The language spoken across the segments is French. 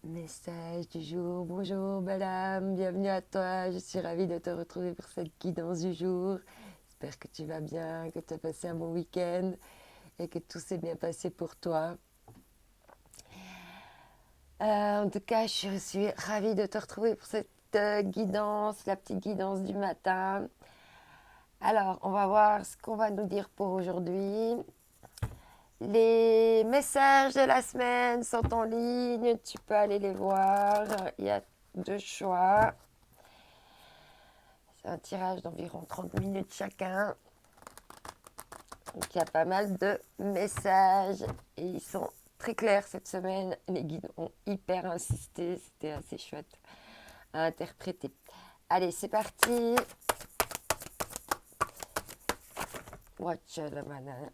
Message du jour. Bonjour belle âme, bienvenue à toi. Je suis ravie de te retrouver pour cette guidance du jour. J'espère que tu vas bien, que tu as passé un bon week-end et que tout s'est bien passé pour toi. En tout cas, je suis ravie de te retrouver pour cette guidance, la petite guidance du matin. Alors, on va voir ce qu'on va nous dire pour aujourd'hui. Les messages de la semaine sont en ligne, tu peux aller les voir. Il y a deux choix. C'est un tirage d'environ 30 minutes chacun. Donc il y a pas mal de messages et ils sont très clairs cette semaine. Les guides ont hyper insisté, c'était assez chouette à interpréter. Allez, c'est parti. Watch la banane.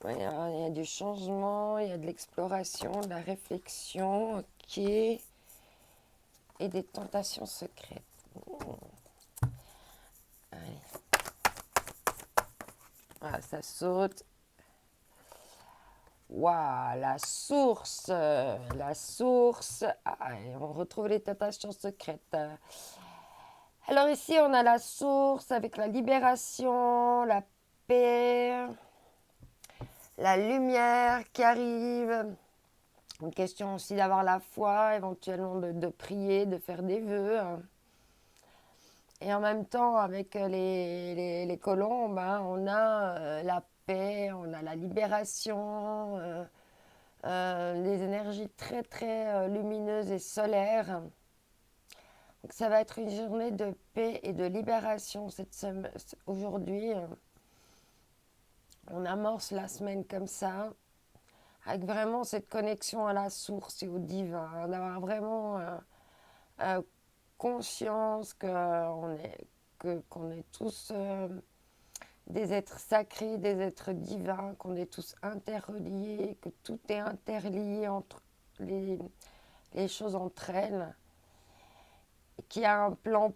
Ouais, il y a du changement, il y a de l'exploration, de la réflexion, ok. Et des tentations secrètes. Allez. Ah, ça saute. Waouh, la source, la source. Ah, et on retrouve les tentations secrètes. Alors ici, on a la source avec la libération, la paix, la lumière qui arrive. Une question aussi d'avoir la foi, éventuellement de prier, de faire des vœux. Et en même temps, avec les colombes, hein, on a la paix, on a la libération, des énergies très très lumineuses et solaires. Donc ça va être une journée de paix et de libération aujourd'hui. On amorce la semaine comme ça, avec vraiment cette connexion à la source et au divin, hein, d'avoir vraiment conscience qu'on est tous des êtres sacrés, des êtres divins, qu'on est tous interreliés, que tout est interlié entre les choses entre elles, qu'il y a un plan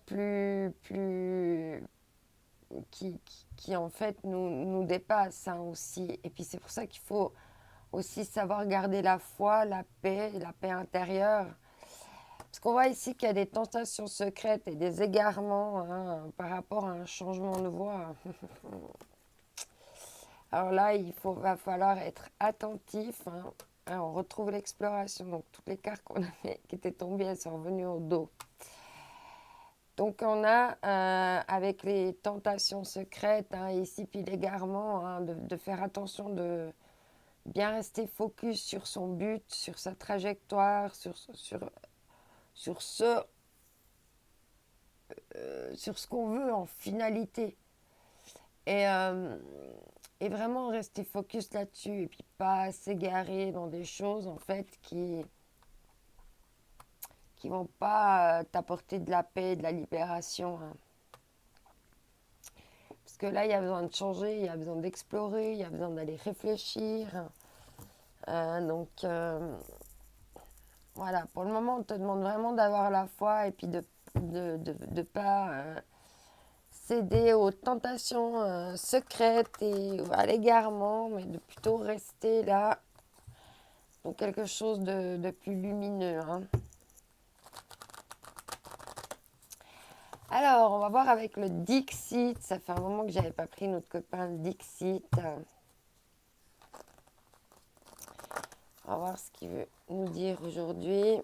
qui en fait nous dépasse, hein, aussi. Et puis c'est pour ça qu'il faut aussi savoir garder la foi, la paix intérieure. Parce qu'on voit ici qu'il y a des tentations secrètes et des égarements, hein, par rapport à un changement de voie. Alors là, va falloir être attentif, hein. Alors, on retrouve l'exploration. Donc toutes les cartes qu'on avait qui étaient tombées, elles sont revenues au dos. Donc on a avec les tentations secrètes, hein, ici, puis l'égarement, hein, de faire attention, de bien rester focus sur son but, sur sa trajectoire, sur ce qu'on veut en finalité. Et, euh, et vraiment rester focus là-dessus et puis pas s'égarer dans des choses en fait qui vont pas t'apporter de la paix, de la libération, hein. Parce que là, il y a besoin de changer, il y a besoin d'explorer, il y a besoin d'aller réfléchir. Voilà, pour le moment, on te demande vraiment d'avoir la foi et puis de pas céder aux tentations secrètes et à l'égarement, mais de plutôt rester là dans quelque chose de plus lumineux, hein. Alors, on va voir avec le Dixit. Ça fait un moment que j'avais pas pris notre copain le Dixit. On va voir ce qu'il veut nous dire aujourd'hui.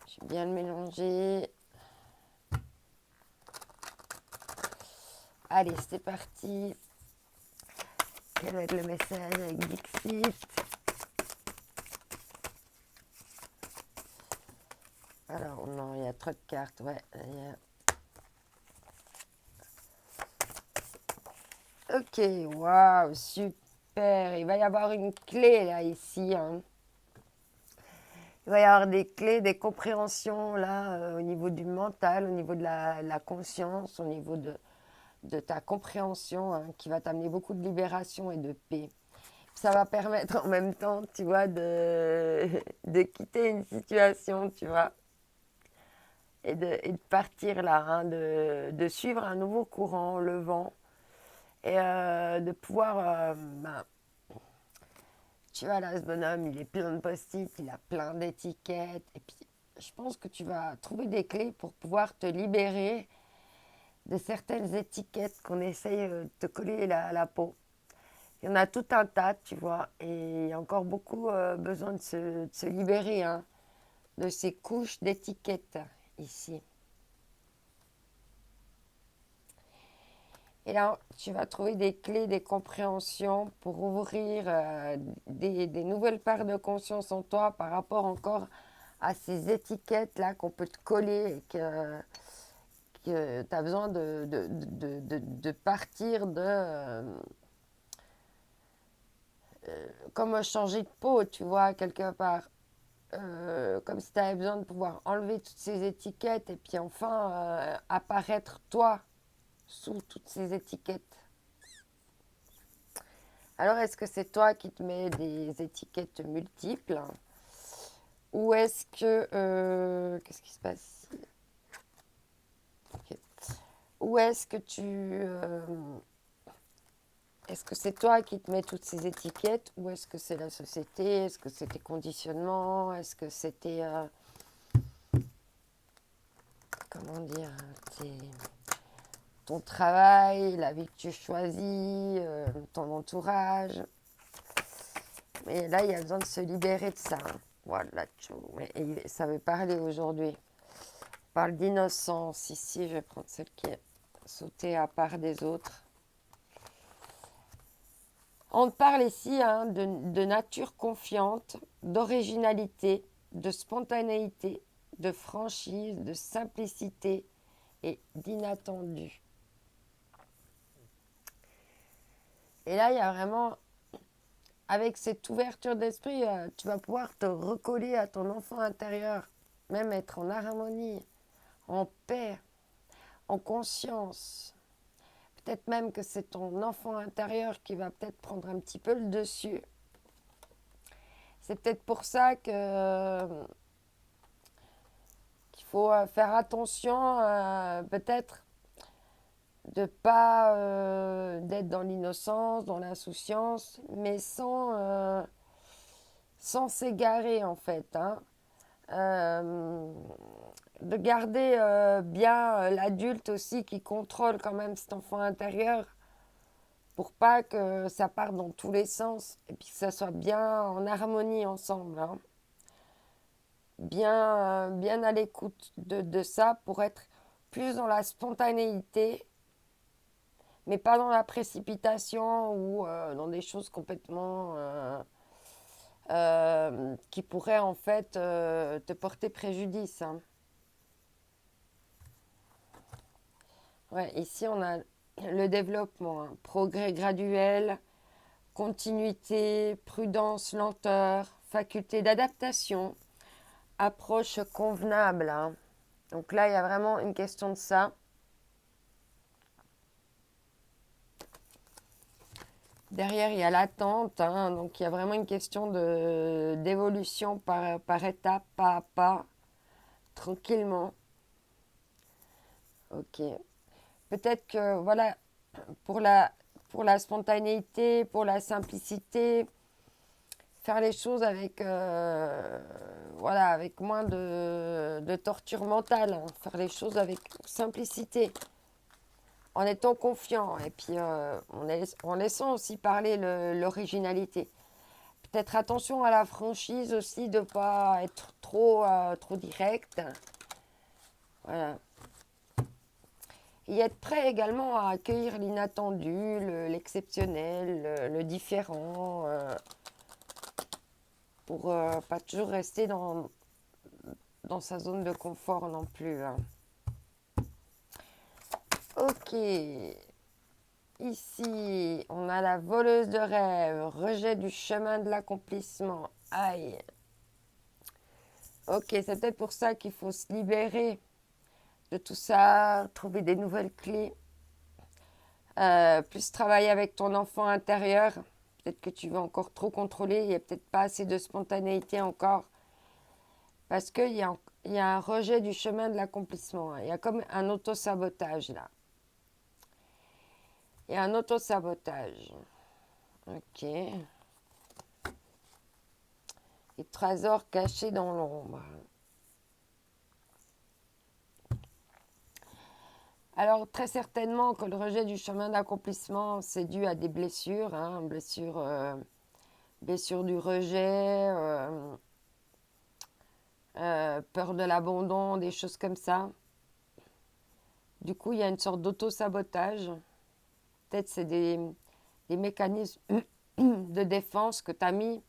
Je vais bien le mélanger. Allez, c'est parti. Quel va être le message avec Dixit? Alors, non, il y a trop de cartes. Ouais, Ok, waouh, super. Il va y avoir une clé là, ici, hein. Il va y avoir des clés, des compréhensions là, au niveau du mental, au niveau de la conscience, au niveau de ta compréhension, hein, qui va t'amener beaucoup de libération et de paix. Ça va permettre en même temps, tu vois, de quitter une situation, tu vois, et de partir là, hein, de suivre un nouveau courant, le vent, et de pouvoir, tu vois, là, ce bonhomme, il est plein de post-it, il a plein d'étiquettes. Et puis, je pense que tu vas trouver des clés pour pouvoir te libérer de certaines étiquettes qu'on essaye de te coller à la peau. Il y en a tout un tas, tu vois, et il y a encore beaucoup besoin de se libérer hein, de ces couches d'étiquettes ici. Et là, tu vas trouver des clés, des compréhensions pour ouvrir des nouvelles paires de conscience en toi par rapport encore à ces étiquettes-là qu'on peut te coller et que tu as besoin de partir comme changer de peau, tu vois, quelque part. Comme si tu avais besoin de pouvoir enlever toutes ces étiquettes et puis enfin apparaître toi sous toutes ces étiquettes. Alors, est-ce que c'est toi qui te mets des étiquettes multiples ou est-ce que... qu'est-ce qui se passe ici? Okay. Ou est-ce que est-ce que c'est toi qui te mets toutes ces étiquettes ou est-ce que c'est la société? Est-ce que c'est tes conditionnements? Est-ce que c'était... comment dire ton travail, la vie que tu choisis, ton entourage. Mais là, il y a besoin de se libérer de ça. Voilà, et ça veut parler aujourd'hui. On parle d'innocence. Ici, je vais prendre celle qui est sautée à part des autres. On parle ici hein, de nature confiante, d'originalité, de spontanéité, de franchise, de simplicité et d'inattendu. Et là, il y a vraiment, avec cette ouverture d'esprit, tu vas pouvoir te recoller à ton enfant intérieur, même être en harmonie, en paix, en conscience. Peut-être même que c'est ton enfant intérieur qui va peut-être prendre un petit peu le dessus. C'est peut-être pour ça qu'il faut faire attention, peut-être de pas d'être dans l'innocence, dans l'insouciance, mais sans s'égarer en fait. Hein. De garder bien l'adulte aussi qui contrôle quand même cet enfant intérieur pour pas que ça parte dans tous les sens et puis que ça soit bien en harmonie ensemble. Hein. Bien à l'écoute de ça pour être plus dans la spontanéité mais pas dans la précipitation ou dans des choses complètement qui pourraient en fait te porter préjudice. Hein. Ouais, ici, on a le développement, hein, progrès graduel, continuité, prudence, lenteur, faculté d'adaptation, approche convenable. Hein. Donc là, il y a vraiment une question de ça. Derrière, il y a l'attente, hein, donc il y a vraiment une question d'évolution par étape, pas à pas, tranquillement. Ok. Peut-être que, voilà, pour la spontanéité, pour la simplicité, faire les choses avec, voilà, avec moins de torture mentale, hein, faire les choses avec simplicité, en étant confiant et puis en laissant aussi parler l'originalité. Peut-être attention à la franchise aussi, de ne pas être trop direct. Voilà. Et être prêt également à accueillir l'inattendu, l'exceptionnel, le différent, pour pas toujours rester dans sa zone de confort non plus. Hein. Ok. Ici, on a la voleuse de rêve, rejet du chemin de l'accomplissement. Aïe. Ok, c'est peut-être pour ça qu'il faut se libérer de tout ça, trouver des nouvelles clés, plus travailler avec ton enfant intérieur. Peut-être que tu veux encore trop contrôler, il n'y a peut-être pas assez de spontanéité encore, parce qu'il y a un rejet du chemin de l'accomplissement. Il y a comme un auto-sabotage là. Il y a un auto-sabotage. Ok. et trésors cachés dans l'ombre. Alors, très certainement que le rejet du chemin d'accomplissement, c'est dû à des blessures, hein, blessures du rejet, peur de l'abandon, des choses comme ça. Du coup, il y a une sorte d'auto-sabotage. Peut-être c'est des mécanismes de défense que tu as mis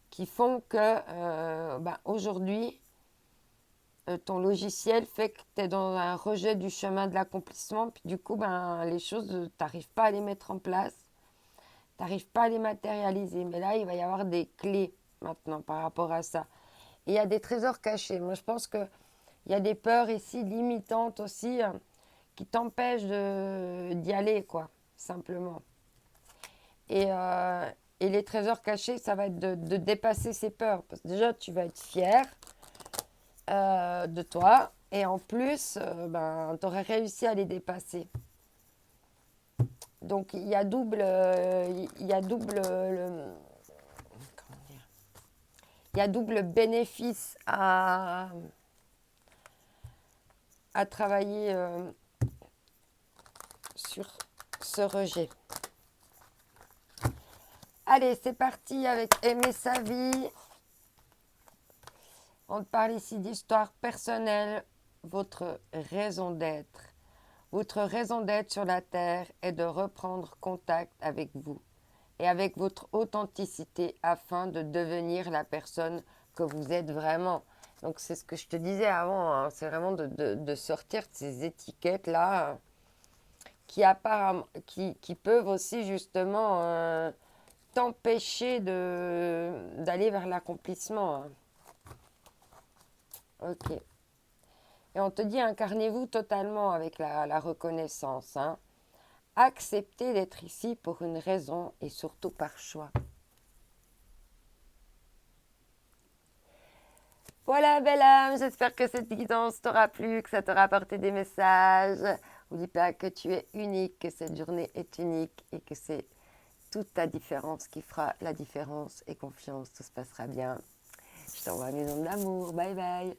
qui font que aujourd'hui, ton logiciel fait que tu es dans un rejet du chemin de l'accomplissement. Puis du coup, les choses, tu n'arrives pas à les mettre en place. Tu n'arrives pas à les matérialiser. Mais là, il va y avoir des clés maintenant par rapport à ça. Et il y a des trésors cachés. Moi, je pense qu'il y a des peurs ici limitantes aussi qui t'empêchent d'y aller, quoi, simplement. Et, euh, et les trésors cachés, ça va être de dépasser ces peurs. Parce que déjà, tu vas être fier de toi. Et en plus, tu aurais réussi à les dépasser. Donc, il y a double, comment dire, il y a double bénéfice à travailler sur ce rejet. Allez, c'est parti avec aimer sa vie. On te parle ici d'histoire personnelle, votre raison d'être. Votre raison d'être sur la Terre est de reprendre contact avec vous et avec votre authenticité afin de devenir la personne que vous êtes vraiment. Donc c'est ce que je te disais avant, hein, c'est vraiment de sortir de ces étiquettes-là qui peuvent aussi justement t'empêcher d'aller vers l'accomplissement. Hein. Ok. Et on te dit incarnez-vous totalement avec la reconnaissance. Hein. Acceptez d'être ici pour une raison et surtout par choix. Voilà, belle âme, j'espère que cette guidance t'aura plu, que ça t'aura apporté des messages. N'oublie pas que tu es unique, que cette journée est unique et que c'est toute ta différence qui fera la différence. Et confiance, tout se passera bien. Je t'envoie mes ondes d'amour. Bye bye.